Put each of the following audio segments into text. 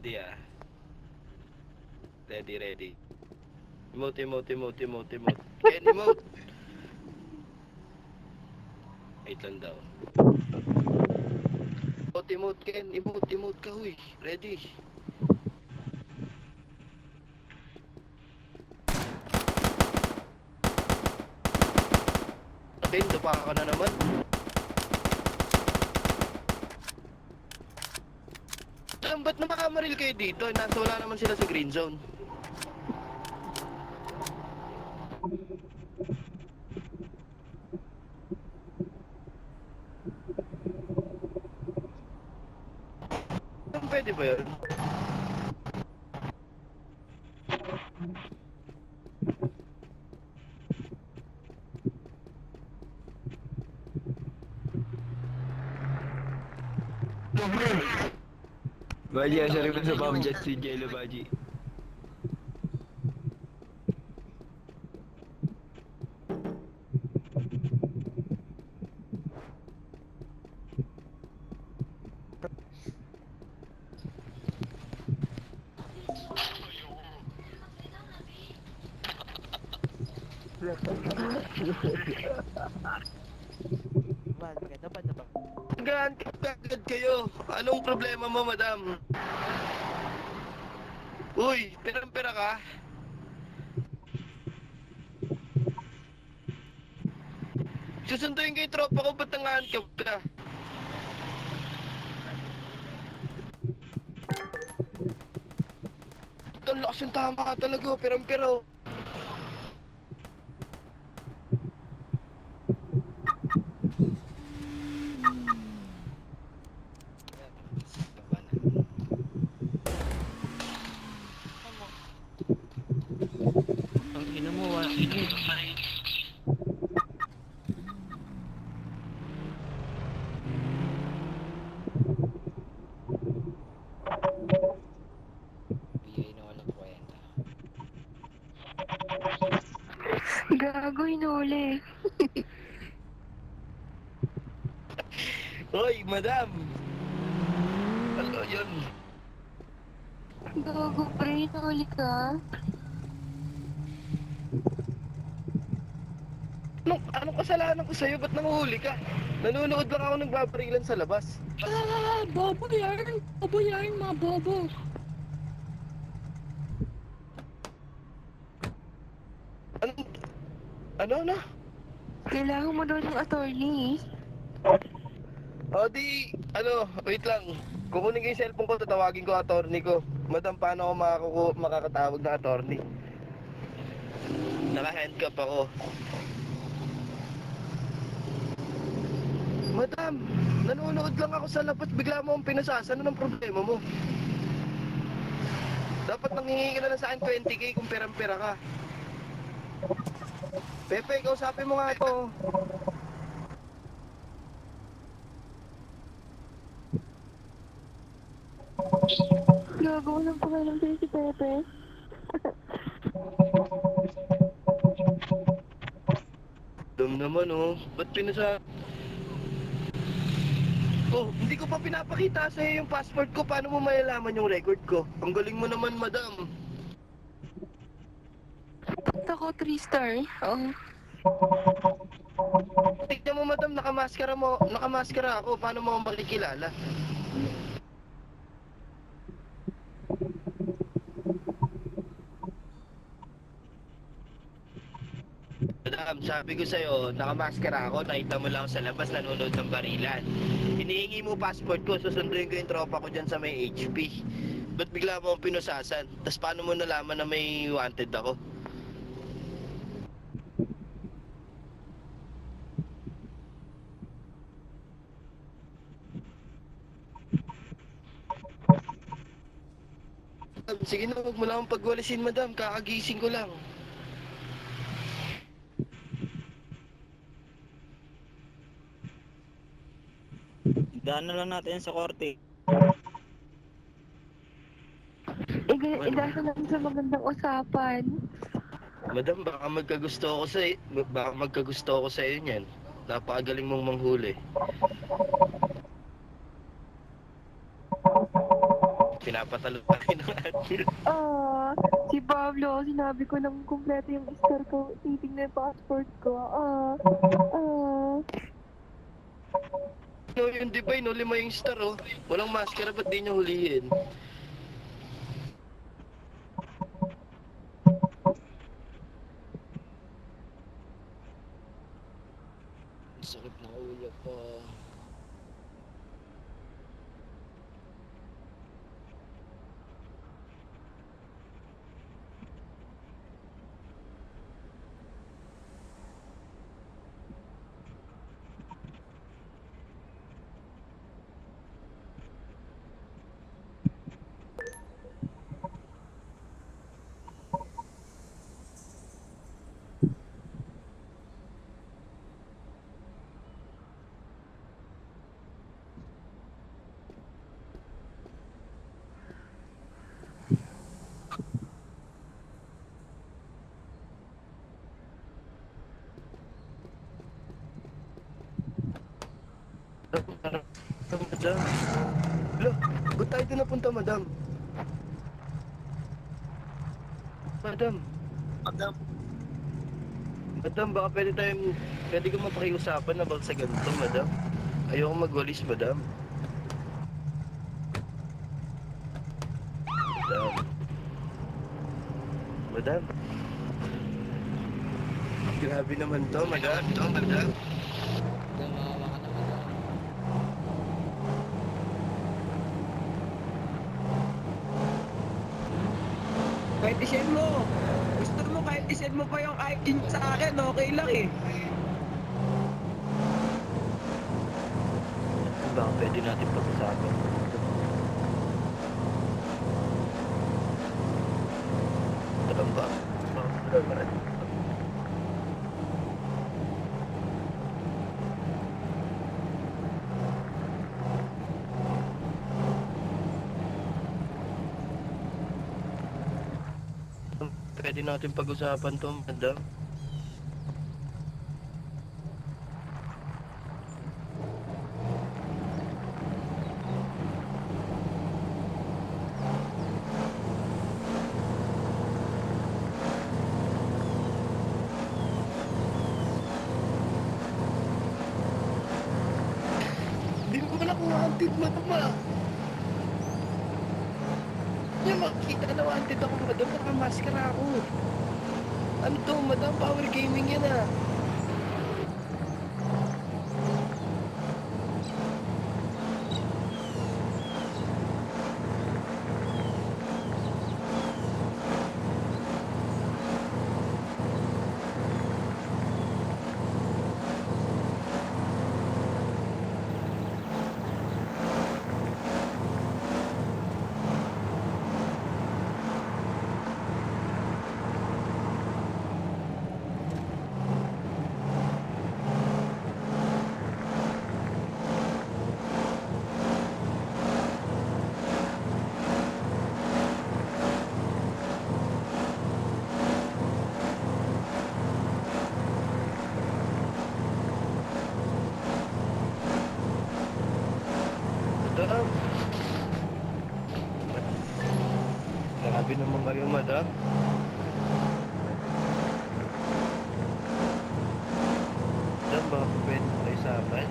Ready ah. Ready, ready. Emote, emote, emote, emote, emote. Ken, emote! Wait lang daw. Emote, emote, Ken. Emote, emote ka, huy. Ready. Ken, dapa ka na naman. Ba't na makamaril kayo dito? Nasa wala naman sila sa green zone. Pwede ba yun? Baji, asal ko sa pamjet si Jello, Baji. Ban, maganda ba na ba? Gaan agad kayo. Anong problema mo, madam? Uy, perang-pera ka? Susunduin ko yung tropa ko, ba't nangahankap ka? Ang lakas yung tama ka talaga, perang-pera. Ang ina mo, wala. Bigay na walang kwenta. Gago, hinuli. Hoy, madam! Ano yun? Gago, pre, hinuli ka. Anong kasalanan ko sa'yo? Ba't nanguhuli ka? Nanonood lang ako nagbabarilan sa labas. Bobo yan. Bobo yan, mga bobo. Ano? Ano na? Kailangan mo daw ng attorney. O di, wait lang. Kukunin ko yung cellphone ko, tatawagin ko attorney ko. Madam, paano ako makakatawag ng attorney? Naka-handcuff ako. Madam, nanonood lang ako sa labas, bigla mo akong pinasasan. Anong problema mo? Dapat nanghingi ka na lang sa akin 20k kung perang-pera ka. Pepe, kausapin mo nga ito. Gago, walang pakialam sa'yo si Pepe. Dum naman oh, ba't pinasa... Oh, hindi ko pa pinapakita sa'yo yung passport ko. Paano mo malalaman yung record ko? Ang galing mo naman, madam. Punta ko 3-star. Oo. Tignan mo, madam, nakamaskara ako. Paano mo akong makikilala? Madam, sabi ko sa'yo, nakamaskara ako, nakita mo lang ako sa labas, nanonood ng barilan. Hinihingi mo passport ko, susunduin ko yung tropa ko dyan sa may HP. Ba't bigla mo akong pinusasan? Tapos paano mo nalaman na may wanted ako? Madam, sige na, huwag mo lang akong pagwalisin, madam. Kakagising ko lang. Daan na lang natin sa korte. Igasa natin sa magandang usapan. Madam, baka magkagusto ako sa iyo niyan. Napakagaling mong manghuli. pinapatalo pa rin ng admin. Si Pablo, sinabi ko nang kumpleto yung star ko, titingnan yung passport ko. No, yung Divine, no, 5 yung star, oh. Walang maskara, ba't di nyo hulihin? Ang sakit ng ulo ko. Madam. Lo, ba't tayo doon napunta, madam? Madam. Madam, baka pwede ko mapakiusapan na sa ganito, madam. Ayoko magwalis, madam. Madam. Madam. Grabe naman to, madam. Madam. Gamawa ka naman ako. Kahit isend mo. Gusto mo kahit isend mo pa yung ID sa akin, okay lang eh. Baka pwede natin pag-usapan. Madam ba? Madam. Pwede natin pag-usapan to, madam. Hindi ko na wanted, madam, ah. Hindi makikita na wanted ako, madam. Nakamaskara ako. Ano to, madam? Power gaming yan, ah. Madam. Grabe naman kayo, madam. Madam, baka pwede tayo usapan?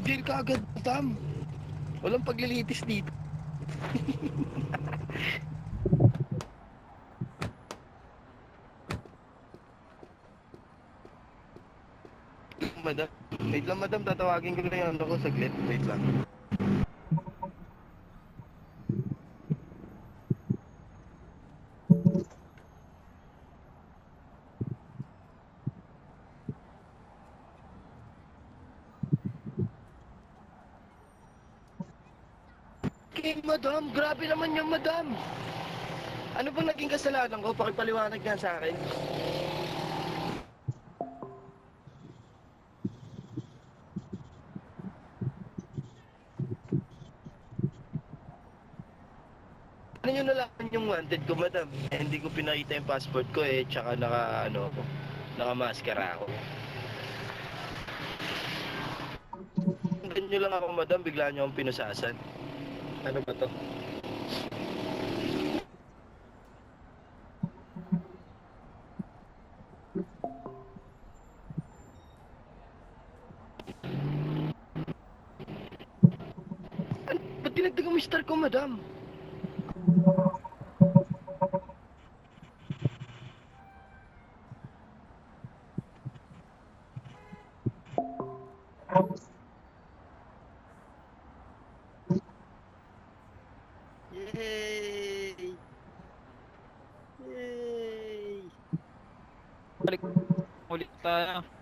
Deal ka agad, madam. Walang paglilitis dito. Madam, wait lang, madam, tatawagin ko na yung ano ko saglit, wait lang. Okay, madam, grabe naman yung madam. Ano bang naging kasalanan ko? Pakipaliwanag nga sa akin. Ano nyo nalaman yung wanted ko, madam? Eh, hindi ko pinakita yung passport ko eh, tsaka nakamaskara ako. nyo lang ako, madam, bigla nyo akong pinusasan. Ano ba to? Ba't dinagdagan mo yung star ko, madam? Yay! Yay! Ulit tayo.